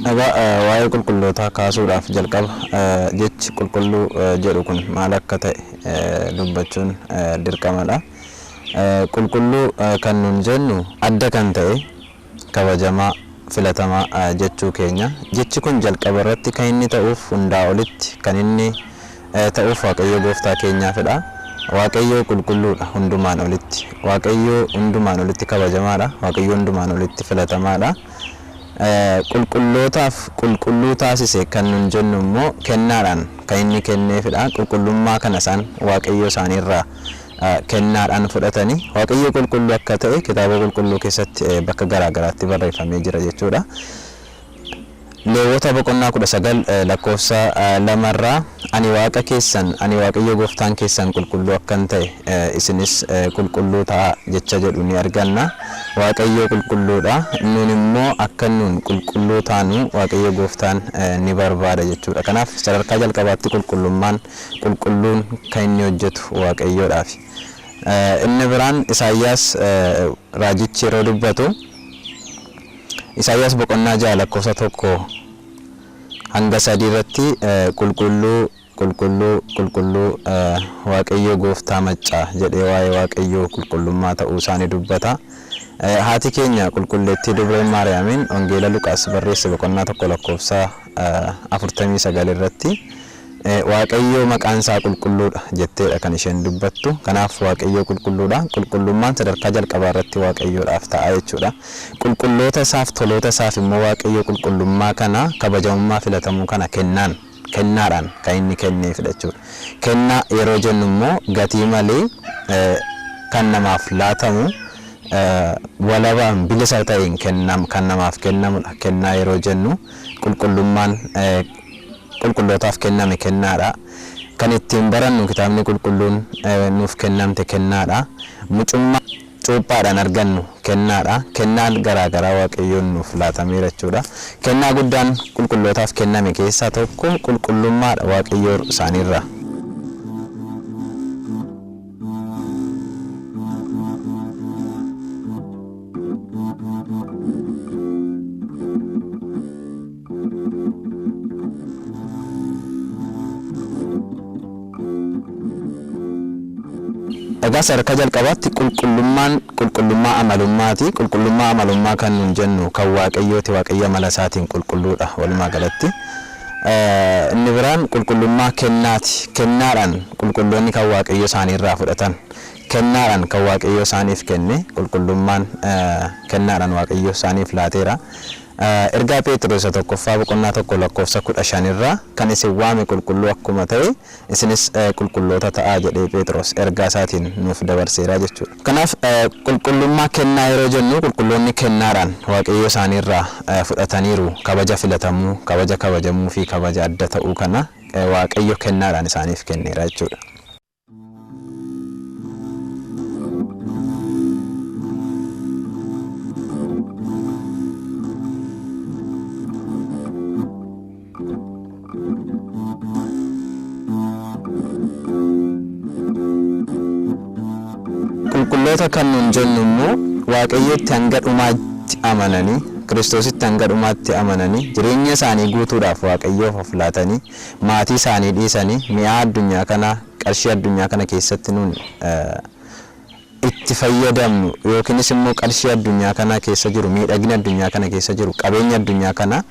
Waa'ee qulqullootaa kaasuudhaaf jalqaba jechi qulqulluu jedhu kun maal akka ta'e dubbachuun dirqamadha. Qulqulluu kan nun jennu adda kan ta'e kabajamaa filatamaa jechuu keenya. Jechi kun jalqaba irratti kan inni ta'uuf hundaa olitti kan inni ta'uuf Waaqayyo Gooftaa keenyaafidha. Waaqayyo qulqulluudha hundumaan olitti. Waaqayyo hundumaan olitti kabajamaadha. Waaqayyo hundumaan olitti filatamaadha. Qulqullootaaf qulqulluu taasise kan nun jennu immoo kennaadhaan kan inni kenneefidha. Qulqullummaa kana isaan Waaqayyo isaaniirraa kennaadhaan fudhatanii Waaqayyo qulqulluu akka ta'e kitaaba qulqulluu keessatti bakka garaagaraatti barreeffamee jira jechuudha. Lewwota boqonnaa 19 lakkoofsa 2 irraa ani Waaqa keessan ani Waaqayyo Gooftaan keessan qulqulluu akkan ta'e isinis qulqulluu ta'a jecha jedhu ni arganna. Waaqayyo qulqulluudha. Nun immoo akka nun qulqulluu taanu Waaqayyo Gooftaan ni barbaada jechuudha. Kanaaf sadarkaa jalqabaatti qulqulluun kan inni hojjetu Waaqayyoodhaaf. Inni biraan Isaayyaas raajichi yeroo dubbatu Isaayyaas boqonnaa 6 lakkoofsa 1 hanga 3 irratti qulqulluu Waaqayyo Gooftaa maccaa jedhee waa'ee Waaqayyo qulqullummaa ta'uu isaanii dubbata. Haati keenya qulqulleettii Dubreen Maariyaamiin Wangeela Luqaas barreesse boqonnaa 1 lakkoofsa 49 irratti Waaqayyo maqaan isaa qulqulluudha jetteedha kan isheen dubbattu. Kanaaf Waaqayyo qulqulluudha. Qulqullummaan sadarkaa jalqabaa irratti Waaqayyoodhaaf ta'a jechuudha. Qulqulloota isaaf toloota isaaf immoo Waaqayyo qulqullummaa kana kabajamummaa filatamuu kana kennaadhaan kan inni kenneefidha jechuudha. Kennaa yeroo jennu immoo gatii malee kan namaaf laatamu walabaan bilisa ta'een kan namaaf kennamudha. Kennaa yeroo jennu qulqullummaan qulqullootaaf kenname kennaadha. Kan ittiin barannu kitaabni qulqulluun nuuf kennamte kennaadha. Mucummaa cuuphaadhaan argannu kennaadha. Kennaan garaagaraa Waaqayyoon nuuf laatameera jechuudha. Kennaa guddaan qulqullootaaf kenname keessaa tokko qulqullummaadha Waaqayyoo isaaniirraa. Egaa sadarkaa jalqabaatti qulqullummaa amalummaati. Qulqullummaa amalummaa kan nun jennu kan Waaqayyooti. Waaqayyo amala isaatiin qulqulluudha walumaa galatti. Inni biraan qulqullummaa kennaati. Kennaadhaan qulqulloonni kan Waaqayyo isaaniirraa fudhatan. Kennaadhaan kan Waaqayyo isaaniif kenne qulqullummaan kennaadhaan Waaqayyo isaaniif laateera. Ergaa Phexros tokkoffaa boqonnaa 1 lakkoofsa 15 irraa kan isin waame qulqulluu akkuma ta'e isinis qulqulloota ta'aa jedhee Phexros ergaa isaatiin nuuf dabarseera jechuudha. Kanaaf qulqullummaa kennaa yeroo jennu qulqulloonni kennaadhaan Waaqayyo isaaniirraa fudhataniiru kabaja filatamuu, kabaja kabajamuu fi kabaja adda ta'uu kana Waaqayyo kennaadhaan isaaniif kenneera jechuudha. Qulqulloota kan nun jennu immoo Waaqayyotti hanga dhumaatti amananii Kiristoositti hanga dhumaatti amananii jireenya isaanii guutuudhaaf Waaqayyoof of laatanii maatii isaanii dhiisanii mi'aa addunyaa kana qarshii addunyaa kana keessatti nun itti fayyadamnu yookiinis immoo qarshii addunyaa kana keessa jiru miidhagina addunyaa kana keessa jiru qabeenya addunyaa kana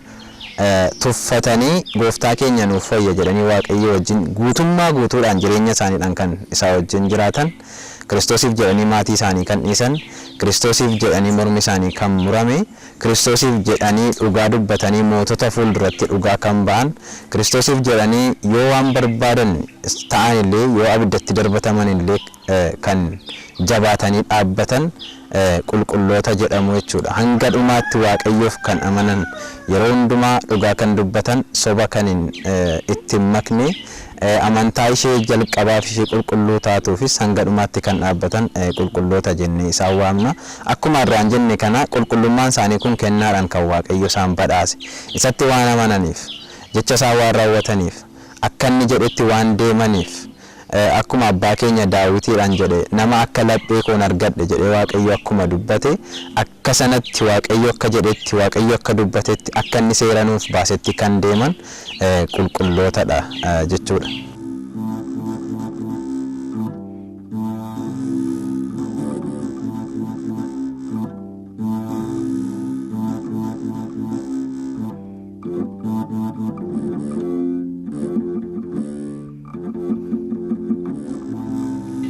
tuffatanii Gooftaa keenya nuuf fayya jedhanii Waaqayyo wajjin guutuudhaan jireenya isaaniidhaan kan isaa wajjin jiraatan. Kiristoosiif jedhanii maatii isaanii kan dhiisan, Kiristoosiif jedhanii mormi isaanii kan murame, Kiristoosiif jedhanii dhugaa dubbatanii mootota fuulduratti dhugaa kan ba'an, Kiristoosiif jedhanii yoo waan barbaadan ta'an illee yoo abiddatti darbataman illee kan jabaatanii dhaabbatan qulqulloota jedhamu jechuudha. Hanga dhumaatti Waaqayyoof kan amanan yeroo hundumaa dhugaa kan dubbatan soba kan ittiin makne amantaa ishee jalqabaaf ishee qulqulluu taatuufis hanga dhumaatti kan dhaabbatan qulqulloota jennee isaan waamna. Akkuma irraan jenne kana qulqullummaan isaanii kun kennaadhaan kan Waaqayyo isaan badhaase. Isatti waan amananiif, jecha isaa waan raawwataniif, akka inni jedhetti waan deemaniif akkuma abbaa keenya Daawitiidhaan jedhe nama akka laphee koon argadhe jedhe Waaqayyo akkuma dubbate akka sanatti Waaqayyo akka jedhetti Waaqayyo akka dubbatetti akka inni seera nuuf baasetti kan deeman qulqullootadha jechuudha.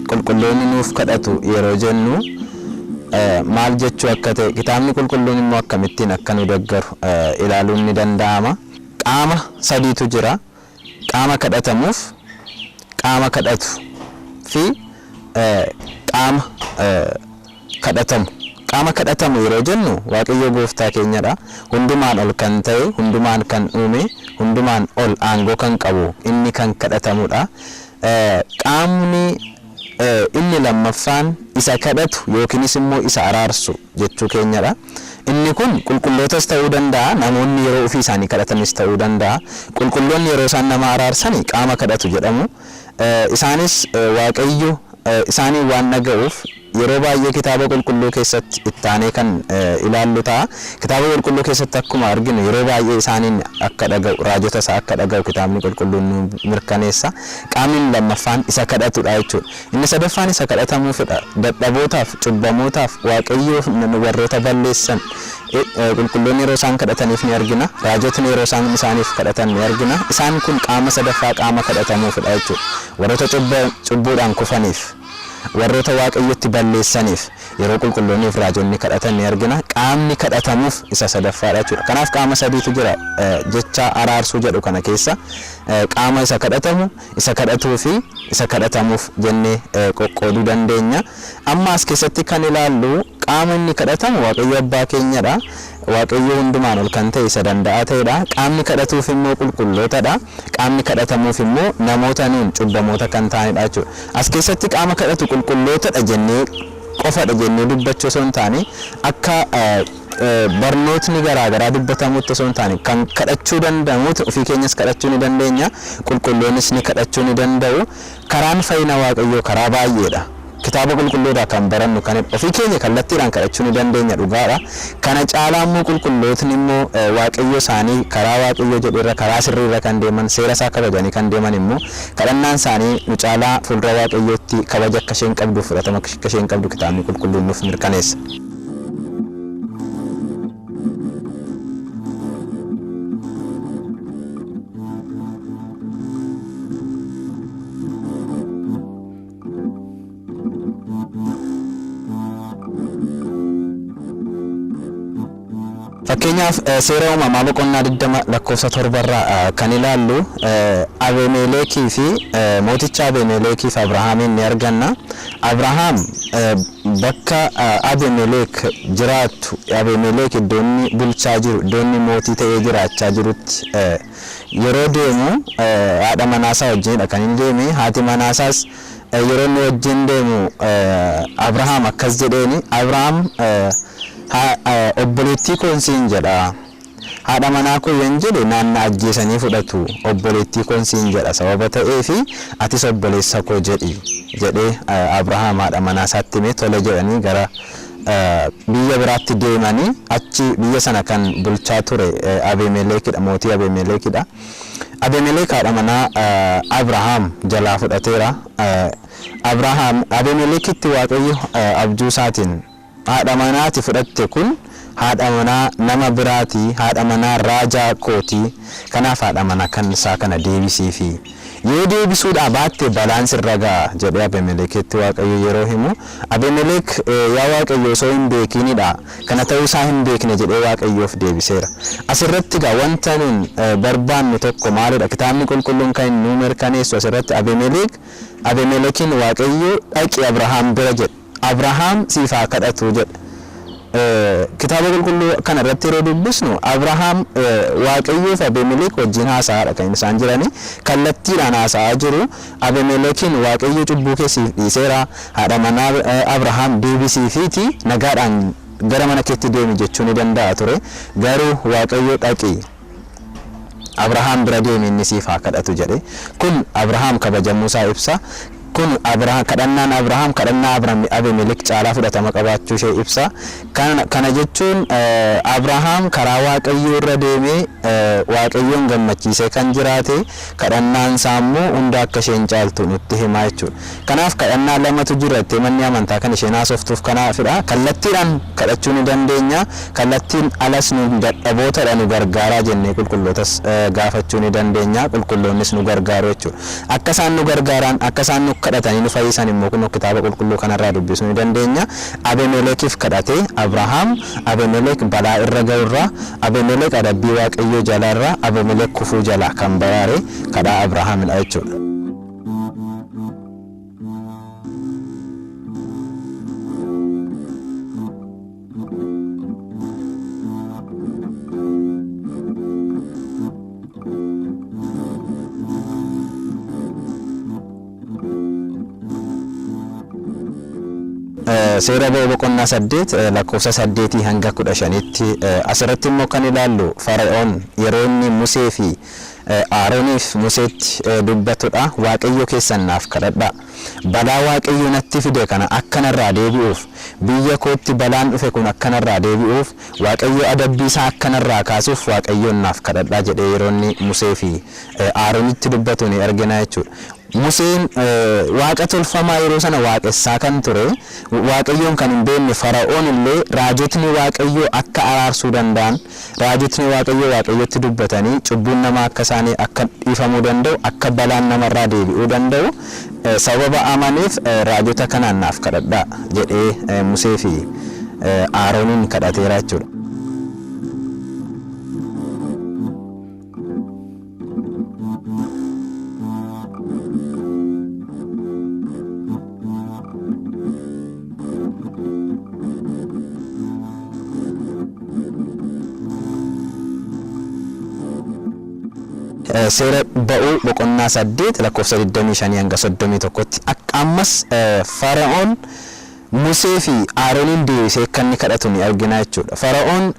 Qulqulloonni nuuf kadhatu yeroo jennu maal jechuu akka ta'e kitaabni qulqulluun immoo akkamittiin akka nu deeggaru ilaaluun ni danda'ama. Qaama sadiitu jira. Qaama kadhatamuuf, qaama kadhatu fi qaama kadhatamu. Qaama kadhatamu yeroo jennu Waaqayyo Gooftaa keenyadha. Hundumaan ol kan ta'e, hundumaan kan uume, hundumaan ol aangoo kan qabu inni kan kadhatamudha. Qaamni inni lammaffaan isa kadhatu yookiinis immoo isa araarsu jechuu keenyadha. Inni kun qulqullootas ta'uu danda'a, namoonni yeroo ofii isaanii kadhatanis ta'uu danda'a. Qulqulloonni yeroo isaan nama araarsani qaama kadhatu jedhamu. Isaanis Waaqayyo isaanii waan dhaga'uuf yeroo baay'ee kitaaba qulqulluu keessatti ittaanee kan ilaallu ta'a. Kitaaba qulqulluu keessatti akkuma arginu yeroo baay'ee isaaniin akka dhaga'u, raajota isaa akka dhaga'u kitaabni qulqulluun nu mirkaneessa. Qaamni lammaffaan isa kadhatudha jechuudha. Inni sadaffaan isa kadhatamuufidha. Dadhabootaaf, cubbamootaaf, Waaqayyoof warroota balleessan qulqulloonni yeroo isaan kadhataniif ni argina. Raajotni yeroo isaan isaaniif kadhatan ni argina. Isaan kun qaama sadaffaa qaama kadhatamuufidha jechuudha. Warroota cubbuudhaan kufaniif, warroota Waaqayyotti balleessaniif yeroo qulqulloonniif raajonni kadhatan ni argina. Qaamni kadhatamuuf isa sadaffaadha jechuudha. Kanaaf qaama sadiitu jira jecha araarsuu jedhu kana keessa. Qaama isa kadhatamu, isa kadhatuu fi isa kadhatamuuf jennee qoqqooduu dandeenya. Amma as keessatti kan ilaallu qaama inni kadhatamu Waaqayyo Abbaa keenyadha. Waaqayyo hundumaan ol kan ta'e isa danda'a ta'edha. Qaamni kadhatuuf immoo qulqullootadha. Qaamni kadhatamuuf immoo namoota nuun cubbamoota kan ta'anidha jechuudha. As keessatti qaama kadhatu qulqullootadha jennee qofadha jennee dubbachuu osoo hin taane akka barnootni garaagaraa dubbatamutti osoo hin taane kan kadhachuu danda'amuuti ofii keenyas kadhachuu ni dandeenya. Qulqulloonnis ni kadhachuu ni danda'u. Karaan fayyina Waaqayyoo karaa baay'eedha. Kitaaba qulqulluudhaa kan barannu kan ofii keenya kallattiidhaan kadhachuu ni dandeenya dhugaadha. Kana caalaa immoo qulqullootni immoo Waaqayyo isaanii karaa Waaqayyo jedhu irra karaa sirrii irra kan deeman seera isaa kabajanii kan deeman immoo kadhannaan isaanii nu caalaa fuuldura Waaqayyootti kabaja akka isheen qabdu fudhatama akka isheen qabdu kitaabni qulqulluun nuuf mirkaneessa. Fakkeenyaaf seera uumamaa boqonnaa 20 lakkoofsa 7 irraa kan ilaallu Abemelekii fi mooticha Abemelekii fi Abrahaamiin ni arganna. Abrahaam bakka Abemelek jiraatu, Abemelek iddoonni bulchaa jiru, iddoonni mootii ta'ee jiraachaa jirutti yeroo deemu haadha manaasaa wajjinidha kan inni deeme. Haati manaasaas yeroo inni wajjin deemu Abrahaam akkas jedheeni. Abrahaam obboleettii koonsiin jedha. Haadha manaa koo yoon jedhe naanna ajjeesanii fudhatu. Obboleettii koonsiin jedha sababa ta'eefi atis obboleessa koo jedhee Abrahaam haadha manaa isaatti himee tole jedhanii gara biyya biraatti deemanii achi biyya sana kan bulchaa ture Abemelekidha, mootii Abemelekidha. Abemelek haadha manaa Abrahaam jalaa fudhateera. Abemelekitti Waaqayyo abjuu isaatiin haadha manaati fudhatte kun haadha manaa nama biraati, haadha manaa raajaa kooti. Kanaaf haadha manaa kan isaa kana deebisiifi yoo deebisuudha baatte balaan sirra ga'a jedhee Abemelekitti Waaqayyo yeroo himu. Abemelek yaa Waaqayyo osoo hin beekinidha kana ta'uu isaa hin beekne jedhee Waaqayyoof deebiseera. Asirratti gaa wanta nuun barbaannu tokko maalidha? Kitaabni qulqulluun kan nu mirkaneessu asirratti Abemelekin Waaqayyo dhaqi Abrahaam bira jedhe. Abrahaam siif haa kadhatu jedhe. Kitaaba qulqulluu kana irratti yeroo dubbisnu Abrahaam Waaqayyoof Abemelek wajjin haasa'aadha kan isaan jirani. Kallattiidhaan haasa'aa jiru. Abemelekin Waaqayyo cubbuu keessiif dhiiseera, haadha manaa Abrahaam deebisiifiiti nagaadhaan gara mana keetti deemi jechuu ni danda'a ture. Garuu Waaqayyo dhaqi Abrahaam bira deemee inni siif haa kadhatu jedhe. Kun Abrahaam kabajamuu isaa ibsa. Kun kadhannaan Abrahaam kadhannaa Abimelek caalaa fudhatama qabaachuu ishee ibsa. Kana jechuun Abrahaam karaa Waaqayyoo irra deemee Waaqayyoon gammachiisee kan jiraate kadhannaan isaa immoo hunda akka isheen caaltu nutti himaa jechuudha. Kanaaf kadhannaa lamatu jira itti manni amantaa kan isheen haasoftuuf kanaafidha. Kallattiidhaan kadhachuu ni dandeenya. Kallattiin alas nu dadhabootadha nu gargaaraa jennee qulqullootas gaafachuu ni dandeenya. Qulqulloonnis nu gargaaru jechuudha. Akka isaan nu gargaaran akka isaan nu kadhatanii nu fayyisan immoo kun kitaaba qulqulluu kanarraa dubbisuu ni dandeenya. Abimelekiif kadhatee Abrahaam Abimelek balaa irra ga'urraa Abimelek adabbii Waaqayyoo jalaarraa Abimelek kufuu jalaa kan baraare kadhaa Abrahaamidha jechuudha. Seera boqonnaa 8 lakkoofsa 8 hanga 15tti asirratti immoo kan ilaallu Fara'oon yeroo inni Musee fi Arooniif Museetti dubbatudha. Waaqayyo keessan naaf kadhadhaa. Balaa Waaqayyo natti fide kana akkanarraa deebi'uuf biyya kootti balaan dhufe kun akkanarraa deebi'uuf Waaqayyo adabbii isaa akkanarraa kaasuuf Waaqayyoon naaf kadhadhaa jedhee yeroo inni Musee fi Aroonitti dubbatu ni argina jechuudha. Museen waaqa tolfamaa yeroo sana waaqessaa kan ture. Waaqayyoon kan hin beekne Fara'oon illee raajotni Waaqayyoo akka araarsuu danda'an raajotni Waaqayyootti dubbatanii cubbuun namaa akka isaanii akka dhiifamuu danda'u akka balaan namarraa deebi'uu danda'u sababa amaneef raajota kanaan naaf kadhadhaa jedhee Musee fi Arooniin kadhateera jechuudha. Seera ba'uu boqonnaa 8 lakkoofsa 25 hanga 31tti ammas Fara'oon Musee fi Arooniin deebisee kan inni kadhatu ni argina jechuudha. Fara'oon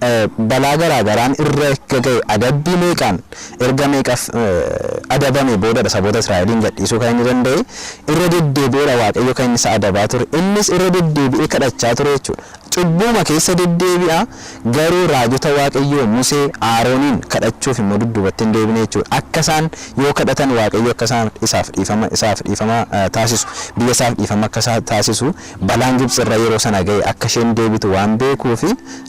balaa garaagaraan irra gaga'e adabbii meeqaan erga meeqaaf adabame booda saboota Israa'eliin gadhiisuu kan inni danda'e irra deddeebi'eera Waaqayyo kan inni isa adabaa ture. Innis irra deddeebi'ee kadhachaa ture jechuudha. Cubbuma keessa deddeebi'a garuu raajota Waaqayyoo Musee Arooniin kadhachuuf immoo dudduubatti hin deebine jechuudha. Akka isaan yoo kadhatan Waaqayyo akka isaan isaaf dhiifama taasisu biyya isaaf dhiifama akka taasisu balaan Gibxi irra yeroo sana ga'e akka isheen deebitu waan beekuuf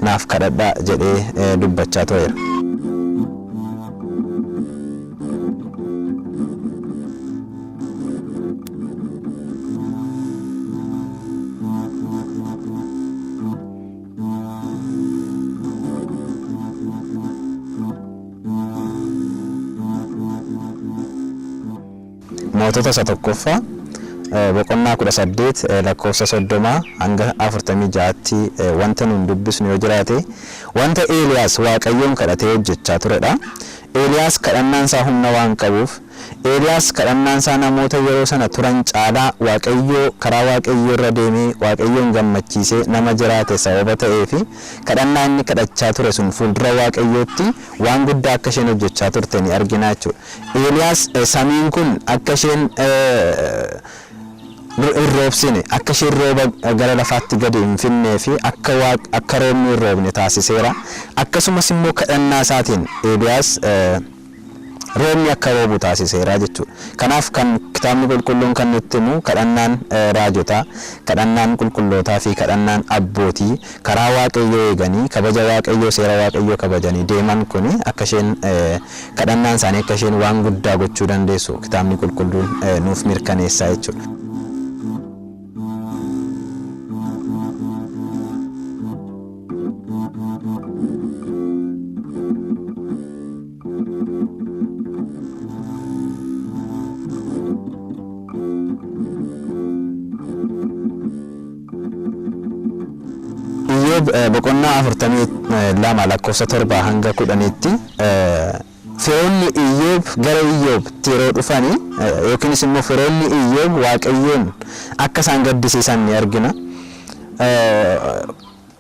naaf kadhadhaa jedhee dubbachaa tureera. Mootota isa tokkoffaa boqonnaa 18 lakkoofsa 30 hanga 46tti wanta nun dubbisnu yoo jiraate wanta Eeliyaas Waaqayyoon kadhatee hojjechaa turedha. Eeliyaas kadhannaan isaa humna waan qabuuf Eeliyaas kadhannaan isaa namoota yeroo sana turan caalaa Waaqayyoo karaa Waaqayyoo irra deemee Waaqayyoon gammachiisee nama jiraate sababa ta'eef kadhannaa inni kadhachaa ture sun fuuldura Waaqayyootti waan guddaa akka isheen hojjechaa turte ni argina jechuudha. Eeliyaas samiin kun akka isheen roobsine akka isheen rooba gara lafaatti gadi hin finnee fi akka roobni hin roobne taasiseera. Akkasumas immoo kadhannaa isaatiin Eeliyaas roobni akka roobu taasiseera jechuudha. Kanaaf kan kitaabni qulqulluun kan nutti himu kadhannaan raajotaa, kadhannaan qulqullootaa fi kadhannaan abbootii karaa Waaqayyoo eeganii kabaja Waaqayyoo seera Waaqayyoo kabajanii deeman kuni akka isheen kadhannaan isaanii akka isheen waan guddaa gochuu dandeessu kitaabni qulqulluun nuuf mirkaneessa jechuudha. Boqonnaa 42 lakkoofsa 7 hanga 10tti firoonni Iyyoob gara Iyyoobtti yeroo dhufanii yookiinis immoo firoonni Iyyoob Waaqayyoon akka isaan gaddisiisan ni argina.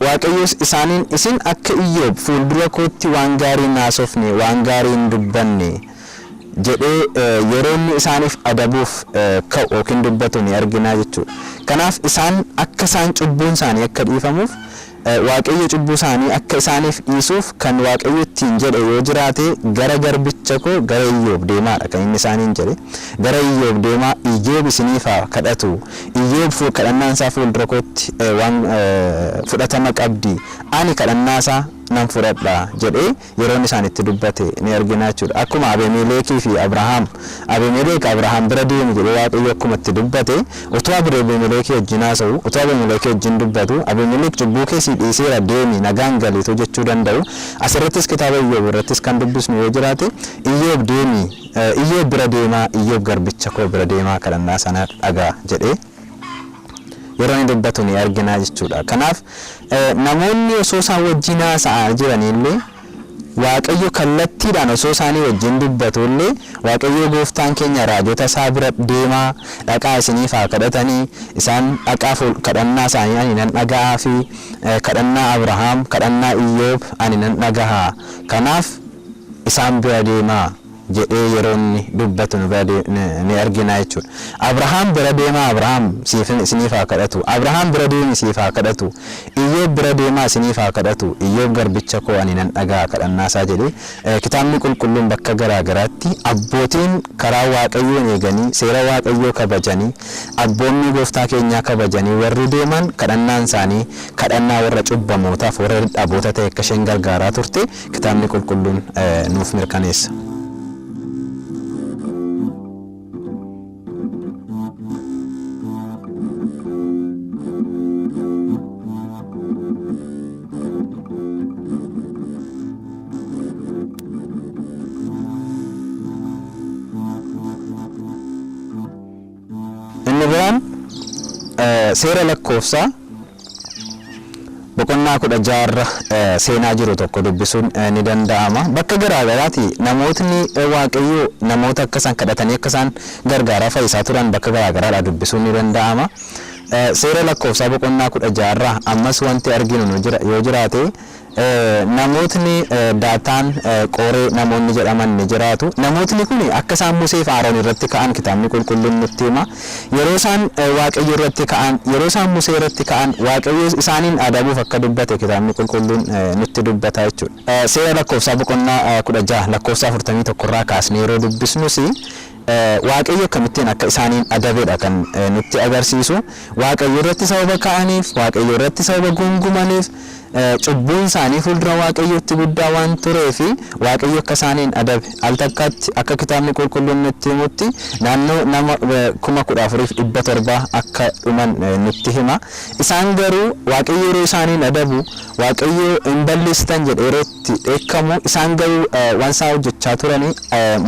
waaqayyos isaaniin isin akka Iyyoob fuuldura kootti waan gaarii naasofne waan gaarii hin dubbanne jedhee yeroo inni isaaniif adabuuf ka'u yookiin dubbatu ni argina jechuudha. Kanaaf isaan akka isaan cubbuun isaanii akka dhiifamuuf waaqayyo cubbuu isaanii akka isaaniif dhiisuuf kan waaqayyo ittiin jedhe yoo jiraate gara garbicha koo gara Iyyoob deemaadha kan inni isaaniin jedhe. Gara Iyyoob deemaa, Iyyoob isiniif haa kadhatu, Iyyoob kadhannaan isaa fuuldura kootti waan fudhatama qabdi, ani kadhannaa isaa nan fudhadha jedhee yeroon isaanitti dubbate ni argina jechuudha. Akkuma Abemelekii fi Abrahaam bira deemu jedhee waaqayyo akkuma itti dubbate utuu Abemelekii wajjin haasa'u, utuu Abemelekii wajjin dubbatu, Abemelek cubbuu keessii dhiiseera deemi nagaan galiitu jechuu danda'u. Asirrattis kitaaba Iyyoob irrattis kan dubbisnu yoo jiraate Iyyoob deemi, Iyyoob bira deemaa, Iyyoob garbicha koo bira deemaa kadhannaa sana dhagaa jedhee yeroo inni dubbatu ni argina jechuudha. Kanaaf namoonni osoo isaan wajjin haasa'aa jiranillee waaqayyo kallattiidhaan osoo isaanii wajjin dubbatullee waaqayyo gooftaan keenya raajota isaa bira deemaa dhaqaa isiniif haa kadhatanii isaan dhaqaa kadhannaa isaanii ani nan dhaga'aa fi kadhannaa Abrahaam kadhannaa Iyyoob ani nan dhagahaa kanaaf isaan bira deemaa jedhee yeroo inni dubbatu ni argina jechuudha. Abrahaam bira deemaa, Abrahaam isiniif haa kadhatu, Abrahaam bira deemi isiniif haa kadhatu, Iyyoob bira deemaa isiniif haa kadhatu, Iyyoob garbicha koo ani nan dhaga'a kadhannaa isaa jedhee kitaabni qulqulluun bakka garaa garaatti abbootiin karaa waaqayyoon eeganii seera waaqayyoo kabajanii abboonni gooftaa keenyaa kabajanii warri deeman kadhannaan isaanii kadhannaa warra cubbamootaaf warra dhaboota ta'e akka isheen gargaaraa turte kitaabni qulqulluun nuuf mirkaneessa. Seera lakkoofsaa boqonnaa 16 seenaa jiru tokko dubbisuun ni danda'ama. Bakka garaa garaatti namootni waaqayyoo namoota akka isaan kadhatanii akka isaan gargaaraa fayyisaa turan bakka garaa garaadhaa dubbisuun ni danda'ama. Seera lakkoofsaa boqonnaa 16 ammas wanti arginu yoo jiraate namootni Daataan Qoree namoonni jedhaman ni jiraatu. Namootni kun akka isaan Musee fi Aroon irratti ka'an kitaabni qulqulluun nutti hima. Yeroo isaan waaqayyo irratti ka'an, yeroo isaan Musee irratti ka'an waaqayyo isaaniin adabuuf akka dubbate kitaabni qulqulluun nutti dubbata jechuudha. Seera lakkoofsaa boqonnaa 16 lakkoofsa 41 irraa kaasnee yeroo dubbisnus waaqayyo akkamittiin akka isaaniin adabedha kan nutti agarsiisu. Waaqayyo irratti sababa ka'aniif, waaqayyo irratti sababa gungumaniif cubbuun isaanii fuuldura waaqayyotti guddaa waan tureef waaqayyo akka isaaniin adabe al takkaatti akka kitaabni qulqulluun nutti himutti naannoo nama 14,700 akka dhuman nutti hima. Isaan garuu waaqayyo yeroo isaaniin adabu waaqayyo hin balleessitan jedhee yeroo itti dheekkamu isaan garuu waan isaan hojjechaa turanii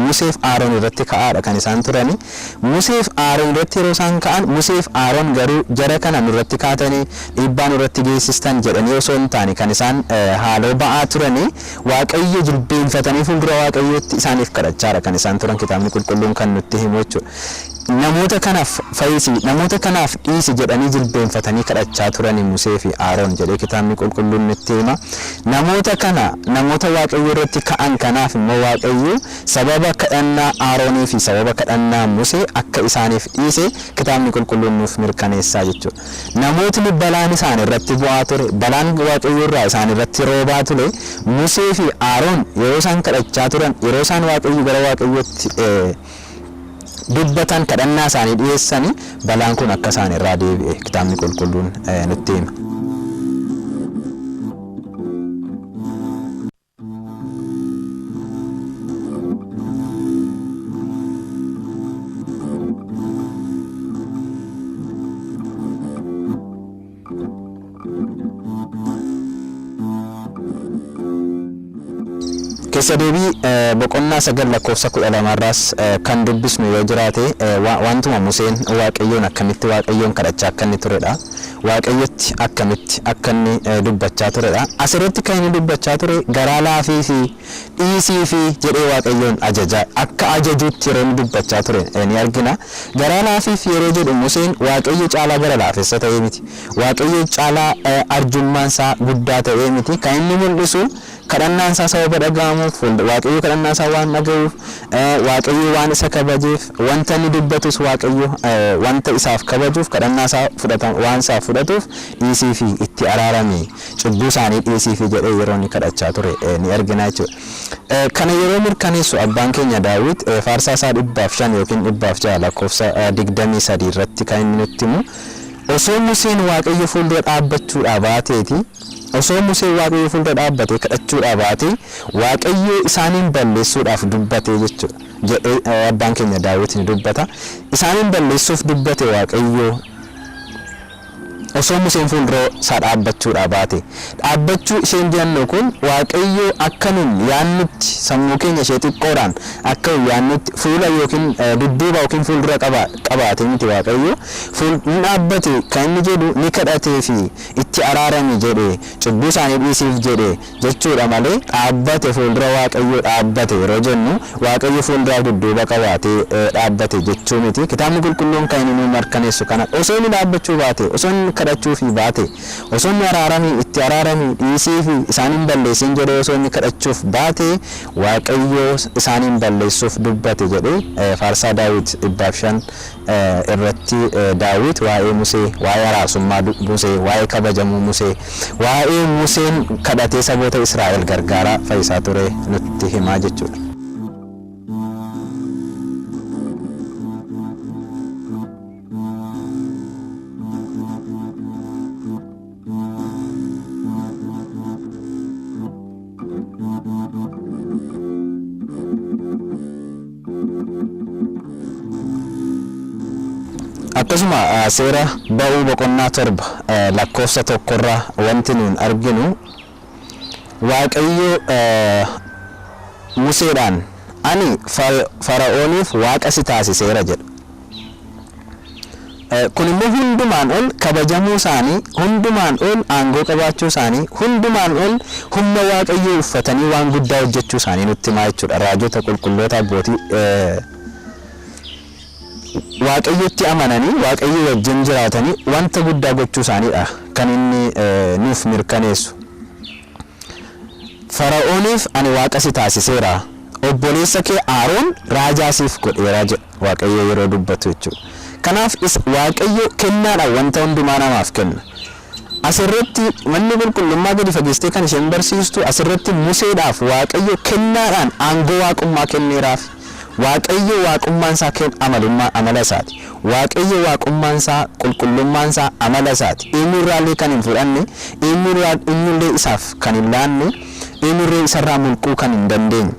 Musee fi Aroon irratti ka'aadha kan isaan turanii. Musee fi Aroon irratti yeroo isaan ka'an Musee fi Aroon garuu jara kana nurratti kaatanii dhiibbaa nurratti geessistan jedhanii osoo hin taane kan isaan haaloo ba'aa turanii waaqayyo jilbeenfatanii fuuldura waaqayyootti isaaniif kadhachaadha kan isaan turan kitaabni qulqulluun kan nutti himu jechuudha. Namoota kanaaf fayyisi, namoota kanaaf dhiisi jedhanii jilbeenfatanii kadhachaa turanii Musee fi Aroon jedhee kitaabni qulqulluun nutti hima. Namoota kana namoota waaqayyo irratti ka'an kanaaf immoo waaqayyo sababa kadhannaa Aroonii fi sababa kadhannaa Musee akka isaaniif dhiise kitaabni qulqulluun nuuf mirkaneessaa jechuudha. Namootni balaan isaan irratti bu'aa ture, balaan waaqayyo irraa isaan irratti roobaa ture, Musee fi Aroon yeroo isaan kadhachaa turan, yeroo isaan waaqayyo gara waaqayyootti dubbatan kadhannaa isaanii dhiyeessanii balaan kun akka isaan irraa deebi'e kitaabni qulqulluun nutti hima. keessa deebii boqonnaa 9 lakkoofsa 12 kan dubbisnu yoo jiraate wantuma Museen Waaqayyoon akkamitti Waaqayyoon kadhachaa akka inni turedha. Waaqayyotti akkamitti akka inni dubbachaa turedha. Asirratti kan inni dubbachaa ture garaa laafii fi dhiisii fi jedhee Waaqayyoon ajaja akka ajajuutti yeroo inni dubbachaa ture ni argina. Garaa laafii fi yeroo jedhu Museen Waaqayyo caalaa gara laafessa ta'ee miti. Waaqayyo caalaa arjummaan isaa guddaa ta'ee miti. Kan inni mul'isu kadhannaan isaa sababa dhaga'amuuf Waaqayyo kadhannaa isaa waan dhaga'uuf Waaqayyo waan isa kabajeef wanta inni dubbatus Waaqayyo wanta isaaf kabajuuf kadhannaa isaa fudhatamu waan isaaf fudhatuuf dhiisii fi itti araarame cubbuu isaanii dhiisii fi jedhee yeroo inni kadhachaa ture ni argina jechuudha. Kana yeroo mirkaneessu abbaan keenya Daawit faarsaa isaa 105 yookiin 106 lakkoofsa 23 irratti kan inni nutti himu osoo Museen Waaqayyo fuuldura dhaabbachuudhaa baateeti osoo Museen Waaqayyo fuuldura dhaabbatee kadhachuudhaa baatee Waaqayyo isaaniin balleessuudhaaf dubbatee jechuudha. Jedhee abbaan keenya Daawit ni dubbata. Isaaniin balleessuuf dubbate Waaqayyo osoo Museen fuuldura isaa dhaabbachuudhaa baate. Dhaabbachuu isheen jennu kun Waaqayyo akka nun yaannutti sammuu keenya ishee xiqqoodhaan akka yaannutti fuula yookiin dudduuba yookiin fuuldura qabaate miti Waaqayyo fuuldura dhaabbate kan inni jedhu ni kadhatee fi itti araarame jedhee cubbuu isaanii dhiisiif jedhee jechuudha malee dhaabbate fuuldura Waaqayyo dhaabbate yeroo jennu Waaqayyo fuuldura dudduuba qabaatee dhaabbate jechuu miti. Kitaabni qulqulluun kan inni mirkaneessu kana osoo inni dhaabbachuu baate osoo inni kadhachuu fi baate osoo inni araarame itti araarame dhiisii fi isaaniin balleessin jedhee osoo inni kadhachuuf baate Waaqayyo isaaniin balleessuuf dubbate jedhee faarsaa Daawit 105 irratti Daawit waa'ee Musee waa'ee araarsummaa Musee waa'ee kabajamuu Musee waa'ee Museen kadhatee saboota Israa'el gargaaraa fayyisaa ture nutti himaa jechuudha. Akkasuma seera ba'uu boqonnaa 7 lakkoofsa 1 irraa wanti nuun arginu Waaqayyo Museedhaan ani Fara'ooniif waaqa si taasiseera jedha. Kun immoo hundumaan ol kabajamuu isaanii hundumaan ol aangoo qabaachuu isaanii hundumaan ol humna Waaqayyoo uffatanii waan guddaa hojjechuu isaanii nutti himaa jechuudha. Raajota qulqulloota abbootii Waaqayyotti amananii Waaqayyo wajjin jiraatanii wanta guddaa gochuu isaaniidha kan inni nuuf mirkaneessu. Fara'ooniif ani waaqa si taasiseera obboleessa kee Aaroon raajaa siif godheera jedha Waaqayyo yeroo dubbatu jechuudha. Kanaaf Waaqayyo kennaadhaan wanta hundumaa namaaf kenna. Asirratti manni qulqullummaa gadi fageessitee kan isheen barsiistu asirratti Museedhaaf Waaqayyo kennaadhaan aangoo waaqummaa kenneeraaf. Waaqayyo waaqummaan isaa amala isaati. Waaqayyo waaqummaan isaa qulqullummaan isaa amala isaati. Eenyurraallee kan hin fudhanne, eenyullee isaaf kan hin laanne, eenyurree isarraa mulquu kan hin dandeenye.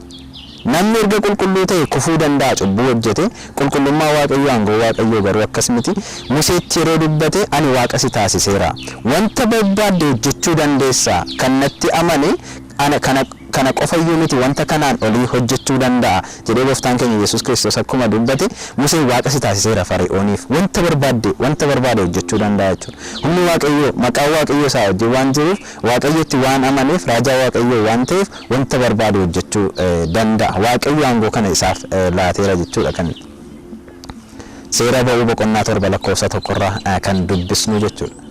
Namni erga qulqulluu ta'e kufuu danda'a cubbuu hojjete. Qulqullummaa Waaqayyo aangoo Waaqayyo garuu akkas miti. Museetti yeroo dubbate ani waaqa si taasiseera. Wanta barbaadde hojjechuu dandeessa. Kan natti amane kana qofayyuu miti wanta kanaan olii hojjechuu danda'a jedhee gooftaan keenya Yesuus Kiristoos akkuma dubbate Museen waaqa si taasiseera Fara'ooniif wanta barbaade hojjechuu danda'a jechuudha. Humni Waaqayyo maqaa Waaqayyo isaa wajjin waan jiruuf Waaqayyotti waan amaneef raajaa Waaqayyo waan ta'eef wanta barbaade hojjechuu danda'a. Waaqayyo aangoo kana isaaf laateera jechuudha kan seera ba'uu boqonnaa 7 lakkoofsa 1 irraa kan dubbisnu jechuudha.